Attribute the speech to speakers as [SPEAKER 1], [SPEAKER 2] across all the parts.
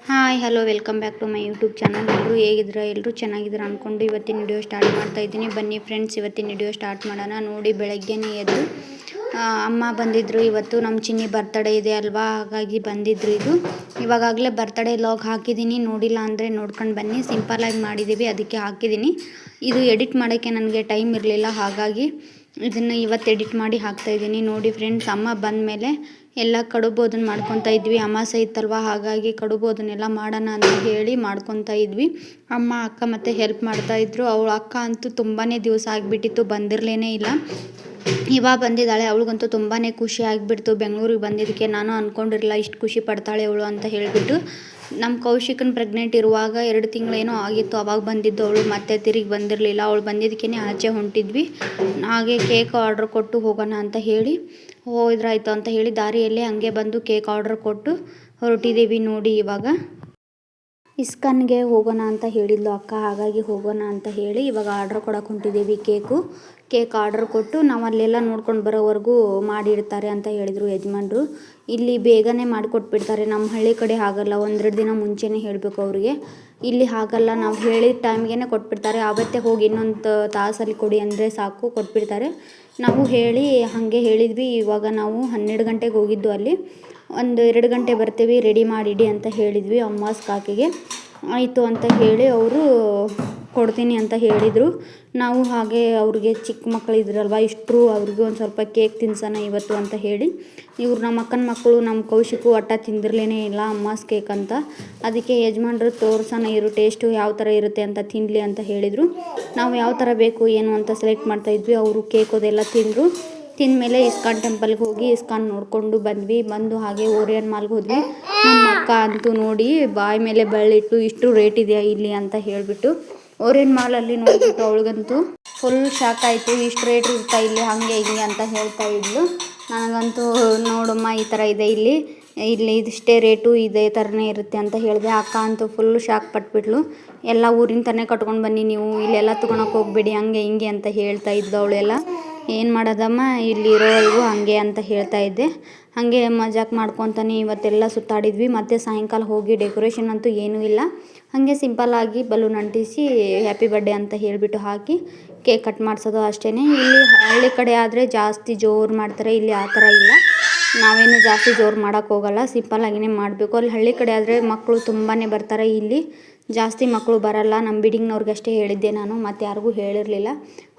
[SPEAKER 1] Hi hello welcome back to my YouTube channel. ಎಲ್ಲರೂ ಹೇಗಿದ್ದೀರಾ? ಎಲ್ಲರೂ ಚೆನ್ನಾಗಿದ್ದೀರಾ ಅಂದ್ಕೊಂಡು ಇವತ್ತಿನ ವಿಡಿಯೋ ಸ್ಟಾರ್ಟ್ ಮಾಡ್ತಾ ಇದ್ದೀನಿ. ಬನ್ನಿ ಫ್ರೆಂಡ್ಸ್, ಇವತ್ತಿನ ವಿಡಿಯೋ ಸ್ಟಾರ್ಟ್ ಮಾಡೋಣ. ನೋಡಿ, ಬೆಳಗ್ಗೆನೇ ಎದ್ದು ಅಮ್ಮ ಬಂದಿದ್ದರು. ಇವತ್ತು ನಮ್ಮ ಚಿನ್ನಿ ಬರ್ತಡೇ ಇದೆ ಅಲ್ವಾ, ಹಾಗಾಗಿ ಬಂದಿದ್ದರು. ಇವಾಗಲೇ ಬರ್ತಡೇ ಲಾಗ್ ಹಾಕಿದ್ದೀನಿ, ನೋಡಿಲ್ಲ ಅಂದರೆ ನೋಡ್ಕೊಂಡು ಬನ್ನಿ. ಸಿಂಪಲ್ಲಾಗಿ ಮಾಡಿದ್ದೀವಿ, ಅದಕ್ಕೆ ಹಾಕಿದ್ದೀನಿ. ಇದು ಎಡಿಟ್ ಮಾಡೋಕ್ಕೆ ನನಗೆ ಟೈಮ್ ಇರಲಿಲ್ಲ, ಹಾಗಾಗಿ ಇದನ್ನು ಇವತ್ತು ಎಡಿಟ್ ಮಾಡಿ ಹಾಕ್ತಾಯಿದ್ದೀನಿ. ನೋಡಿ ಫ್ರೆಂಡ್ಸ್, ಅಮ್ಮ ಬಂದ ಮೇಲೆ ಎಲ್ಲ ಕಡುಬೋದನ್ನು ಮಾಡ್ಕೊತಾ ಇದ್ವಿ. ಅಮಾಸೆ ಇತ್ತಲ್ವ, ಹಾಗಾಗಿ ಕಡುಬೋದನ್ನೆಲ್ಲ ಮಾಡೋಣ ಅಂತ ಹೇಳಿ ಮಾಡ್ಕೊತಾ ಇದ್ವಿ. ಅಮ್ಮ ಅಕ್ಕ ಮತ್ತು ಹೆಲ್ಪ್ ಮಾಡ್ತಾಯಿದ್ರು. ಅವಳು ಅಕ್ಕ ಅಂತೂ ತುಂಬಾ ದಿವಸ ಆಗಿಬಿಟ್ಟಿತ್ತು, ಬಂದಿರಲೇ ಇಲ್ಲ. ಇವಾಗ ಬಂದಿದ್ದಾಳೆ. ಅವಳಿಗಂತೂ ತುಂಬಾ ಖುಷಿ ಆಗಿಬಿಡ್ತು ಬೆಂಗಳೂರಿಗೆ ಬಂದಿದ್ದಕ್ಕೆ. ನಾನು ಅಂದ್ಕೊಂಡಿರಲಿಲ್ಲ ಇಷ್ಟು ಖುಷಿ ಪಡ್ತಾಳೆ ಅವಳು ಅಂತ ಹೇಳಿಬಿಟ್ಟು. ನಮ್ಮ ಕೌಶಿಕನ ಪ್ರೆಗ್ನೆಂಟ್ ಇರುವಾಗ 2 ತಿಂಗಳೇನೋ ಆಗಿತ್ತು, ಅವಾಗ ಬಂದಿದ್ದು ಅವಳು. ಮತ್ತೆ ತಿರುಗಿ ಬಂದಿರಲಿಲ್ಲ. ಅವಳು ಬಂದಿದ್ದಕ್ಕೇ ಆಚೆ ಹೊಂಟಿದ್ವಿ. ಹಾಗೆ ಕೇಕ್ ಆರ್ಡ್ರ್ ಕೊಟ್ಟು ಹೋಗೋಣ ಅಂತ ಹೇಳಿ ಹೋದ್ರಾಯ್ತು ಅಂತ ಹೇಳಿ ದಾರಿಯಲ್ಲೇ ಹಂಗೆ ಬಂದು ಕೇಕ್ ಆರ್ಡ್ರ್ ಕೊಟ್ಟು ಹೊರಟಿದ್ದೀವಿ. ನೋಡಿ, ಇವಾಗ ಇಸ್ಕಾನ್ಗೆ ಹೋಗೋಣ ಅಂತ ಹೇಳಿದ್ಲು ಅಕ್ಕ, ಹಾಗಾಗಿ ಹೋಗೋಣ ಅಂತ ಹೇಳಿ ಇವಾಗ ಆರ್ಡ್ರ್ ಕೊಡೋಕೆ ಹೊಂಟಿದ್ದೀವಿ. ಕೇಕ್ ಆರ್ಡ್ರ್ ಕೊಟ್ಟು ನಾವು ಅಲ್ಲೆಲ್ಲ ನೋಡ್ಕೊಂಡು ಬರೋವರೆಗೂ ಮಾಡಿಡ್ತಾರೆ ಅಂತ ಹೇಳಿದರು ಯಜಮಾನ್ರು. ಇಲ್ಲಿ ಬೇಗನೆ ಮಾಡಿಕೊಟ್ಬಿಡ್ತಾರೆ. ನಮ್ಮ ಹಳ್ಳಿ ಕಡೆ ಹಾಗಲ್ಲ, 1-2 ದಿನ ಮುಂಚೆನೇ ಹೇಳಬೇಕು ಅವರಿಗೆ. ಇಲ್ಲಿ ಹಾಗಲ್ಲ, ನಾವು ಹೇಳಿದ ಟೈಮ್ಗೆ ಕೊಟ್ಬಿಡ್ತಾರೆ. ಆವತ್ತೇ ಹೋಗಿ ಇನ್ನೊಂದು ತಾಸಲ್ಲಿ ಕೊಡಿ ಅಂದರೆ ಸಾಕು, ಕೊಟ್ಬಿಡ್ತಾರೆ. ನಾವು ಹೇಳಿ ಹಾಗೆ ಹೇಳಿದ್ವಿ. ಇವಾಗ ನಾವು 12 ಗಂಟೆಗೆ ಹೋಗಿದ್ದು. ಅಲ್ಲಿ 1-2 ಗಂಟೆ ಬರ್ತೀವಿ, ರೆಡಿ ಮಾಡಿಡಿ ಅಂತ ಹೇಳಿದ್ವಿ ಅಮ್ಮಾಸ್ ಕಾಕಿಗೆ. ಆಯಿತು ಅಂತ ಹೇಳಿ ಅವರು ಕೊಡ್ತೀನಿ ಅಂತ ಹೇಳಿದರು. ನಾವು ಹಾಗೆ ಅವ್ರಿಗೆ ಚಿಕ್ಕ ಮಕ್ಕಳು ಇದ್ರಲ್ವ, ಇಷ್ಟರು ಅವ್ರಿಗೂ ಒಂದು ಸ್ವಲ್ಪ ಕೇಕ್ ತಿನ್ಸೋಣ ಇವತ್ತು ಅಂತ ಹೇಳಿ. ಇವ್ರು ನಮ್ಮ ಅಕ್ಕನ ಮಕ್ಕಳು, ನಮ್ಮ ಕೌಶಿಕು ಒಟ್ಟ ತಿಂದಿರಲೇ ಇಲ್ಲ ಅಮ್ಮಾಸ್ ಕೇಕ್ ಅಂತ. ಅದಕ್ಕೆ ಯಜಮಾನ್ರು ತೋರ್ಸೋಣ ಇರು ಟೇಸ್ಟು ಯಾವ ಥರ ಇರುತ್ತೆ ಅಂತ ತಿನ್ನಲಿ ಅಂತ ಹೇಳಿದರು. ನಾವು ಯಾವ ಥರ ಬೇಕು ಏನು ಅಂತ ಸೆಲೆಕ್ಟ್ ಮಾಡ್ತಾಯಿದ್ವಿ. ಅವರು ಕೇಕ್ ಅದೆಲ್ಲ ತಿಂದರು. ತಿಂದಮೇಲೆ ಇಸ್ಕಾನ್ ಟೆಂಪಲ್ಗೆ ಹೋಗಿ ಇಸ್ಕಾನ್ ನೋಡಿಕೊಂಡು ಬಂದ್ವಿ. ಬಂದು ಹಾಗೆ ಓರಿಯನ್ ಮಾಲ್ಗೆ ಹೋದ್ವಿ. ನಮ್ಮ ಅಕ್ಕ ಅಂತೂ ನೋಡಿ ಬಾಯಿ ಮೇಲೆ ಬೆಳ್ಳಿಟ್ಟು ಇಷ್ಟು ರೇಟ್ ಇದೆಯಾ ಇಲ್ಲಿ ಅಂತ ಹೇಳಿಬಿಟ್ಟು ಓರಿಯನ್ ಮಾಲಲ್ಲಿ ನೋಡಿಬಿಟ್ಟು ಅವಳಿಗಂತೂ ಫುಲ್ ಶಾಕ್ ಆಯಿತು. ಇಷ್ಟು ರೇಟ್ ಇರ್ತಾ ಇಲ್ಲಿ ಹಾಗೆ ಹಿಂಗೆ ಅಂತ ಹೇಳ್ತಾ ಇದ್ಲು. ನನಗಂತೂ ನೋಡಮ್ಮ ಈ ಥರ ಇದೆ ಇಲ್ಲಿ ಇದಿಷ್ಟೇ ರೇಟು, ಇದೇ ಥರನೇ ಇರುತ್ತೆ ಅಂತ ಹೇಳಿದೆ. ಅಕ್ಕ ಅಂತೂ ಫುಲ್ ಶಾಕ್ ಪಟ್ಬಿಟ್ಲು. ಎಲ್ಲ ಊರಿನ ತಾನೇ ಕಟ್ಕೊಂಡು ಬನ್ನಿ ನೀವು, ಇಲ್ಲೆಲ್ಲ ತೊಗೊಳಕ್ಕೆ ಹೋಗಬೇಡಿ ಹಂಗೆ ಹಿಂಗೆ ಅಂತ ಹೇಳ್ತಾ ಇದ್ದು ಅವಳೆಲ್ಲ. ಏನು ಮಾಡೋದಮ್ಮ, ಇಲ್ಲಿ ಇರೋವರೆಗೂ ಹಾಗೆ ಅಂತ ಹೇಳ್ತಾ ಇದ್ದೆ. ಹಾಗೆ ಮಜಾಕ್ ಮಾಡ್ಕೊತಾನೆ ಇವತ್ತೆಲ್ಲ ಸುತ್ತಾಡಿದ್ವಿ. ಮತ್ತು ಸಾಯಂಕಾಲ ಹೋಗಿ ಡೆಕೋರೇಷನ್ ಅಂತೂ ಏನೂ ಇಲ್ಲ, ಹಾಗೆ ಸಿಂಪಲ್ಲಾಗಿ ಬಲೂನ್ ಅಂಟಿಸಿ ಹ್ಯಾಪಿ ಬರ್ಡೇ ಅಂತ ಹೇಳಿಬಿಟ್ಟು ಹಾಕಿ ಕೇಕ್ ಕಟ್ ಮಾಡಿಸೋದು ಅಷ್ಟೇ. ಇಲ್ಲಿ ಹಳ್ಳಿ ಕಡೆ ಆದರೆ ಜಾಸ್ತಿ ಜೋರು ಮಾಡ್ತಾರೆ, ಇಲ್ಲಿ ಆ ಥರ ಇಲ್ಲ. ನಾವೇನು ಜಾಸ್ತಿ ಜೋರು ಮಾಡೋಕ್ಕೆ ಹೋಗಲ್ಲ, ಸಿಂಪಲ್ಲಾಗಿಯೇ ಮಾಡಬೇಕು. ಅಲ್ಲಿ ಹಳ್ಳಿ ಕಡೆ ಆದರೆ ಮಕ್ಕಳು ತುಂಬಾ ಬರ್ತಾರೆ, ಇಲ್ಲಿ ಜಾಸ್ತಿ ಮಕ್ಕಳು ಬರಲ್ಲ. ನಮ್ಮ ಬಿಲ್ಡಿಂಗ್ನವ್ರಿಗೆ ಅಷ್ಟೇ ಹೇಳಿದ್ದೆ ನಾನು, ಮತ್ತು ಯಾರಿಗೂ ಹೇಳಿರಲಿಲ್ಲ.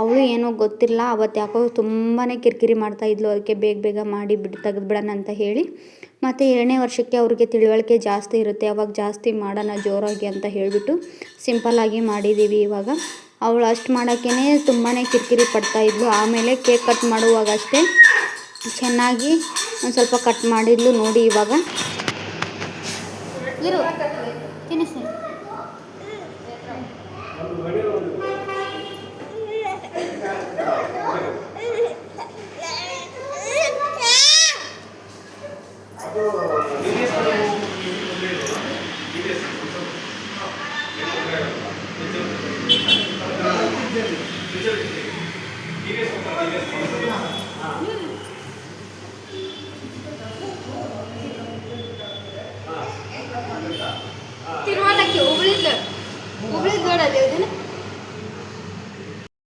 [SPEAKER 1] ಅವಳು ಏನೋ ಗೊತ್ತಿಲ್ಲ, ಅವತ್ತು ಯಾಕೋ ತುಂಬಾ ಕಿರಿಕಿರಿ ಮಾಡ್ತಾಯಿದ್ಲು. ಅದಕ್ಕೆ ಬೇಗ ಮಾಡಿ ತೆಗೆದುಬಿಡೋಣ ಅಂತ ಹೇಳಿ. ಮತ್ತು 2ನೇ ವರ್ಷಕ್ಕೆ ಅವ್ರಿಗೆ ತಿಳುವಳಿಕೆ ಜಾಸ್ತಿ ಇರುತ್ತೆ, ಅವಾಗ ಜಾಸ್ತಿ ಮಾಡೋಣ ಜೋರಾಗಿ ಅಂತ ಹೇಳಿಬಿಟ್ಟು ಸಿಂಪಲ್ಲಾಗಿ ಮಾಡಿದ್ದೀವಿ. ಇವಾಗ ಅವಳು ಅಷ್ಟು ಮಾಡೋಕ್ಕೇ ತುಂಬಾ ಕಿರಿಕಿರಿ ಪಡ್ತಾಯಿದ್ಲು. ಆಮೇಲೆ ಕೇಕ್ ಕಟ್ ಮಾಡುವಾಗ ಅಷ್ಟೇ ಚೆನ್ನಾಗಿ ಒಂದು ಸ್ವಲ್ಪ ಕಟ್ ಮಾಡಿದ್ಲು. ನೋಡಿ, ಇವಾಗ ಇರು ತಿನ್ನಿಸಿ.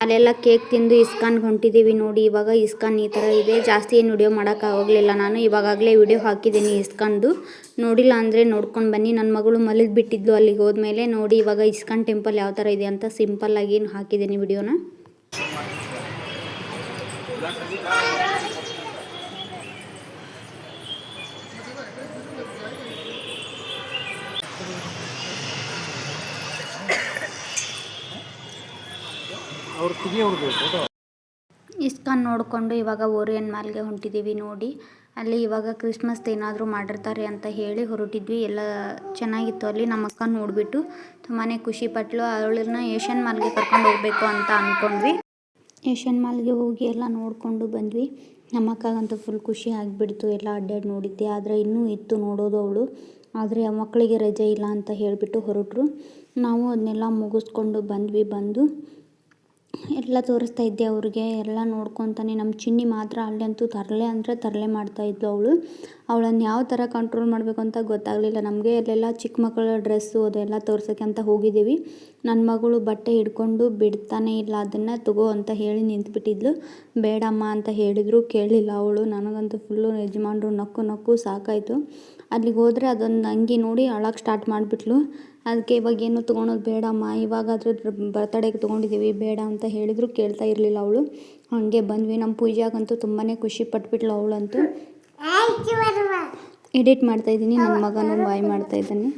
[SPEAKER 1] ಅಲ್ಲೆಲ್ಲ ಕೇಕ್ ತಿಂದು ಇಸ್ಕಾನ್ಗೆ ಹೊಂಟಿದ್ದೀವಿ. ನೋಡಿ, ಇವಾಗ ಇಸ್ಕಾನ್ ಈ ಥರ ಇದೆ. ಜಾಸ್ತಿ ಏನು ವಿಡಿಯೋ ಮಾಡೋಕ್ಕಾಗಲಿಲ್ಲ ನಾನು, ಇವಾಗಲೇ ವಿಡಿಯೋ ಹಾಕಿದ್ದೀನಿ ಇಸ್ಕಾನ್ದು. ನೋಡಿಲ್ಲ ಅಂದರೆ ನೋಡ್ಕೊಂಡು ಬನ್ನಿ. ನನ್ನ ಮಗಳು ಮಲಗಿಬಿಟ್ಟಿದ್ಲು ಅಲ್ಲಿಗೆ ಹೋದ್ಮೇಲೆ. ನೋಡಿ, ಇವಾಗ ಇಸ್ಕಾನ್ ಟೆಂಪಲ್ ಯಾವ ಥರ ಇದೆ ಅಂತ ಸಿಂಪಲ್ಲಾಗಿ ಹಾಕಿದ್ದೀನಿ ವಿಡಿಯೋನ. ಇಸ್ಕಾನ್ ನೋಡಿಕೊಂಡು ಇವಾಗ ಓರಿಯನ್ ಮಾಲ್ಗೆ ಹೊಂಟಿದ್ದೀವಿ. ನೋಡಿ, ಅಲ್ಲಿ ಇವಾಗ ಕ್ರಿಸ್ಮಸ್ ಏನಾದರೂ ಮಾಡಿರ್ತಾರೆ ಅಂತ ಹೇಳಿ ಹೊರಟಿದ್ವಿ. ಎಲ್ಲ ಚೆನ್ನಾಗಿತ್ತು ಅಲ್ಲಿ. ನಮ್ಮ ಅಕ್ಕ ನೋಡಿಬಿಟ್ಟು ತುಂಬಾ ಖುಷಿ ಪಟ್ಲು. ಅವಳನ್ನ ಏಷ್ಯನ್ ಮಾಲ್ಗೆ ಕರ್ಕೊಂಡು ಹೋಗಬೇಕು ಅಂತ ಅಂದ್ಕೊಂಡ್ವಿ. ಏಷ್ಯನ್ ಮಾಲ್ಗೆ ಹೋಗಿ ಎಲ್ಲ ನೋಡಿಕೊಂಡು ಬಂದ್ವಿ. ನಮ್ಮ ಅಕ್ಕಗಂತೂ ಫುಲ್ ಖುಷಿ ಆಗಿಬಿಡ್ತು. ಎಲ್ಲ ಅಡ್ಡಾಡಿ ನೋಡಿದ್ದೆ, ಆದರೆ ಇನ್ನೂ ಇತ್ತು ನೋಡೋದು ಅವಳು. ಆದರೆ ಆ ಮಕ್ಕಳಿಗೆ ರಜೆ ಇಲ್ಲ ಅಂತ ಹೇಳಿಬಿಟ್ಟು ಹೊರಟರು. ನಾವು ಅದನ್ನೆಲ್ಲ ಮುಗಿಸ್ಕೊಂಡು ಬಂದ್ವಿ. ಬಂದು ಎಲ್ಲ ತೋರಿಸ್ತಾ ಇದ್ದೆ ಅವ್ರಿಗೆ, ಎಲ್ಲ ನೋಡ್ಕೊತಾನೆ. ನಮ್ಮ ಚಿನ್ನಿ ಮಾತ್ರ ಅಲ್ಲಂತೂ ತರಲೆ ಅಂದರೆ ತರಲೆ ಮಾಡ್ತಾಯಿದ್ಲು. ಅವಳನ್ನು ಯಾವ ಥರ ಕಂಟ್ರೋಲ್ ಮಾಡಬೇಕು ಅಂತ ಗೊತ್ತಾಗಲಿಲ್ಲ ನಮಗೆ. ಅಲ್ಲೆಲ್ಲ ಚಿಕ್ಕ ಮಕ್ಕಳ ಡ್ರೆಸ್ಸು ಅದೆಲ್ಲ ತೋರ್ಸೋಕ್ಕೆ ಅಂತ ಹೋಗಿದ್ದೀವಿ. ನನ್ನ ಮಗಳು ಬಟ್ಟೆ ಹಿಡ್ಕೊಂಡು ಬಿಡ್ತಾನೆ ಇಲ್ಲ, ಅದನ್ನು ತಗೋ ಅಂತ ಹೇಳಿ ನಿಂತುಬಿಟ್ಟಿದ್ಲು. ಬೇಡಮ್ಮ ಅಂತ ಹೇಳಿದ್ರು, ಕೇಳಲಿಲ್ಲ ಅವಳು. ನನಗಂತೂ ಫುಲ್ಲು ಯಜಮಾನ್ರು ನಕ್ಕು ಸಾಕಾಯಿತು. ಅಲ್ಲಿಗೆ ಹೋದರೆ ಅದೊಂದು ಅಂಗಿ ನೋಡಿ ಅಳಕ್ಕೆ ಸ್ಟಾರ್ಟ್ ಮಾಡಿಬಿಟ್ಲು. ಅದಕ್ಕೆ ಇವಾಗ ಏನು ತೊಗೊಳೋದು ಬೇಡಮ್ಮ, ಇವಾಗಾದರೂ ಬರ್ತಡೇಗೆ ತೊಗೊಂಡಿದ್ದೀವಿ ಬೇಡ ಅಂತ ಹೇಳಿದ್ರು, ಕೇಳ್ತಾ ಇರಲಿಲ್ಲ ಅವಳು. ಹಾಗೆ ಬಂದ್ವಿ. ನಮ್ಮ ಪೂಜಾಗಂತೂ ತುಂಬಾ ಖುಷಿ ಪಟ್ಬಿಟ್ಲು ಅವಳಂತೂ. ಎಡಿಟ್ ಮಾಡ್ತಾಯಿದ್ದೀನಿ, ನನ್ನ ಮಗನೂ ಬಾಯ್ ಮಾಡ್ತಾಯಿದ್ದಾನೆ.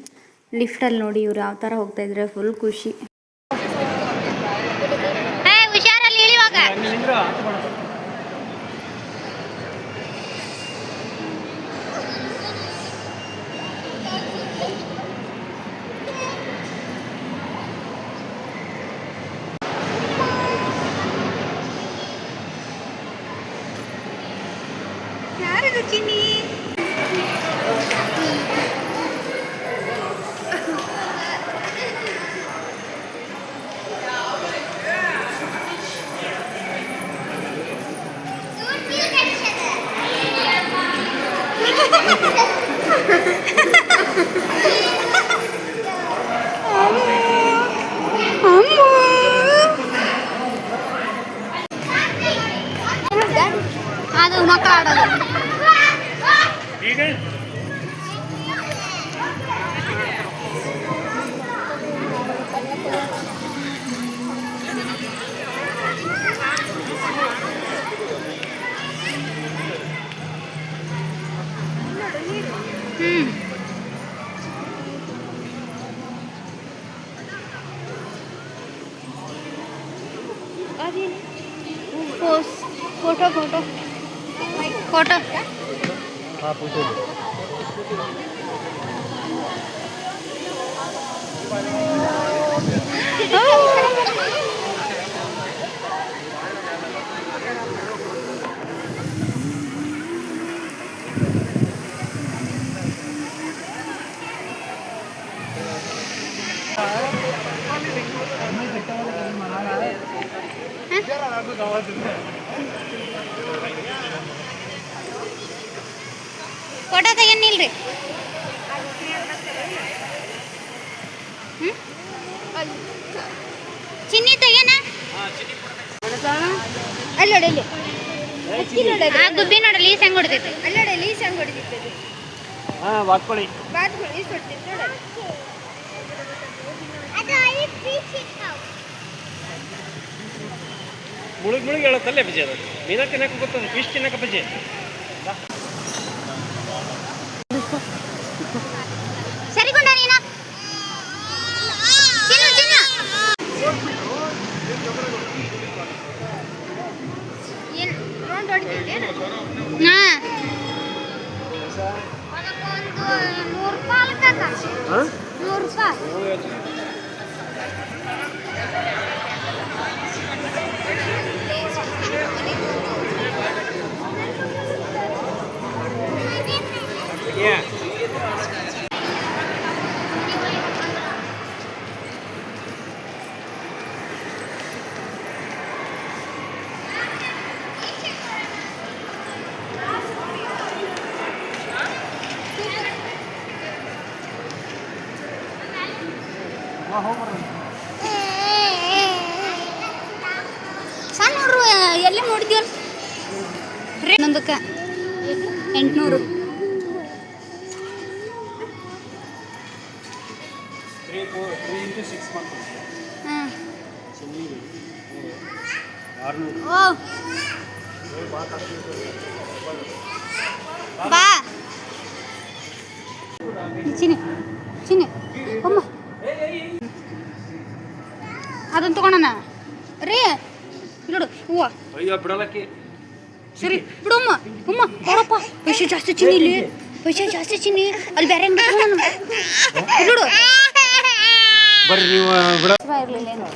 [SPEAKER 1] ಲಿಫ್ಟಲ್ಲಿ ನೋಡಿ ಇವ್ರು ಯಾವ ಥರ ಹೋಗ್ತಾಯಿದ್ರೆ ಫುಲ್ ಖುಷಿ. ಯಾರಿದು ಚಿನ್ನಿ? ಅದು ಮಕ್ಕಳು ಆಡೋದು. फोटो फोटो फोटो हाँ फोटो ಫೋಟೋ ತೆಗೆನಿಲ್ರಿ. ಚಿನ್ನಿ ತೆಗೆನ ಅಲ್ಲಿ ನೋಡಿ, ಆ ಗುಬ್ಬಿ ನೋಡಲ್ಲ ಈ ಸಂಗ್ ಹೊಡೆದೈತೆ. ಅಲ್ಲಿ ನೋಡಲ್ಲ ಈ ಸಂಗ್ ಹೊಡೆದಿತ್ತು. ಬಾತ್ಕೊಳ್ಳಿ ಮುಳುಗ್ ಹೇಳತ್ತಲ್ಲೇ ಬಜ್ಜಿ. ಅದು ಮೀನ ತಿನ್ನಕ್ಕೆ ಗೊತ್ತದ, ಫಿಶ್ ತಿನ್ನಕ್ಕೆ ಬಜ್ಜಿ. ಸರಿಗೊಂಡ ನೀನ ಚಿನ್ನ ಚಿನ್ನ ಏನು ರೌಂಡ್ ಹೊಡಿತಿದ್ದೆ. ಹಾಂ ಅದಕ್ಕೊಂದು 100 ರೂಪಾಯಿ ಅಲ್ಕ. 100 ರೂಪಾಯಿ. Yeah. ಸಣ್ಣ ನೋಡ್ರು ಎಲ್ಲೇ ನೋಡಿದ್ಯಲ್ಲ ಇನ್ನೊಂದಕ್ಕೆ 800. 3 into 6 months. ಹಾಂ ಓ ಬಾ ಚಿನ್ನಿ ಚಿನ್ನಿ ಅಮ್ಮ ಅದನ್ನು ತಗೊಳ್ಳೋಣ ರೀ. ನೋಡು ಹೂವು ಅಯ್ಯೋ ಬಿಡಲಕ್ಕೆ. ಸರಿ ಬಿಡಮ್ಮ ಅಮ್ಮ ಕೊಡಪ್ಪ. ಪೈಸೆ ಜಾಸ್ತಿ ಚಿನ್ನಿ, ಇಲ್ಲಿ ಪೈಸೆ ಜಾಸ್ತಿ ಚಿನ್ನಿ. ಅಲ್ಲಿ ಬೇರೆ ನೋಡು ಬರ್ರಿ ನೀವು ಬಿಡ ಇರಲಿಲ್ಲ ಏನು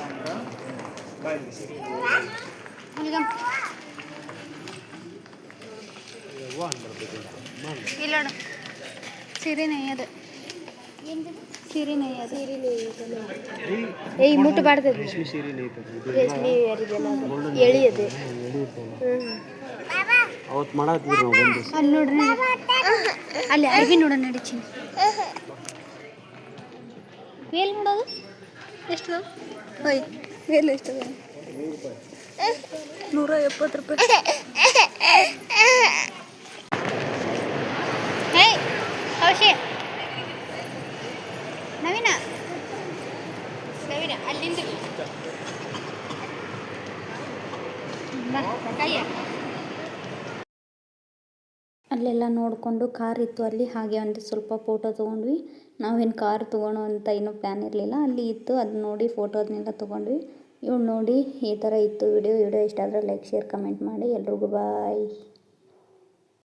[SPEAKER 1] ಇಲ್ಲ ನೋಡು ಸೀರೆನೇ ಅದು. ಸೀರೆ ನೇಯೋದು.
[SPEAKER 2] ಏಯ್ ಮುಟ್ಟಬಾರ್ದು
[SPEAKER 3] ರೇಷ್ಮೆ ಎಳಿ ಅದು ಅವತ್ತು ಮಾಡತ್ತಿದ್ರು ನಾವು ಬಂದು.
[SPEAKER 1] ಅಲ್ಲಿ ನೋಡ್ರಿ ಅಲ್ಲಿ ಅರ್ಬಿ ನೋಡೋಣ ನಡಿ ಚಿನ್ನ. ವೇಲ್ ನೋಡೋದು ಎಷ್ಟು ಹೋಯ್ ವೇಲ್ ಎಷ್ಟು 170 ರೂಪಾಯಿ. ಹೇ ಕೌಶಿ ನವೀನ ಅಲ್ಲಿಂದ ಅಲ್ಲೆಲ್ಲ ನೋಡಿಕೊಂಡು ಕಾರ್ ಇತ್ತು ಅಲ್ಲಿ, ಹಾಗೆ ಒಂದು ಸ್ವಲ್ಪ ಫೋಟೋ ತೊಗೊಂಡ್ವಿ. ನಾವೇನು ಕಾರ್ ತೊಗೊಳೋ ಅಂತ ಏನೂ ಪ್ಲ್ಯಾನ್ ಇರಲಿಲ್ಲ, ಅಲ್ಲಿ ಇತ್ತು ಅದು ನೋಡಿ ಫೋಟೋ ಅದನ್ನೆಲ್ಲ ತೊಗೊಂಡ್ವಿ. ಇವ್ನು ನೋಡಿ ಈ ಥರ ಇತ್ತು ವಿಡಿಯೋ ಇಷ್ಟ ಆದರೆ ಲೈಕ್ ಶೇರ್ ಕಮೆಂಟ್ ಮಾಡಿ. ಎಲ್ರಿಗೂ ಬಾಯ್.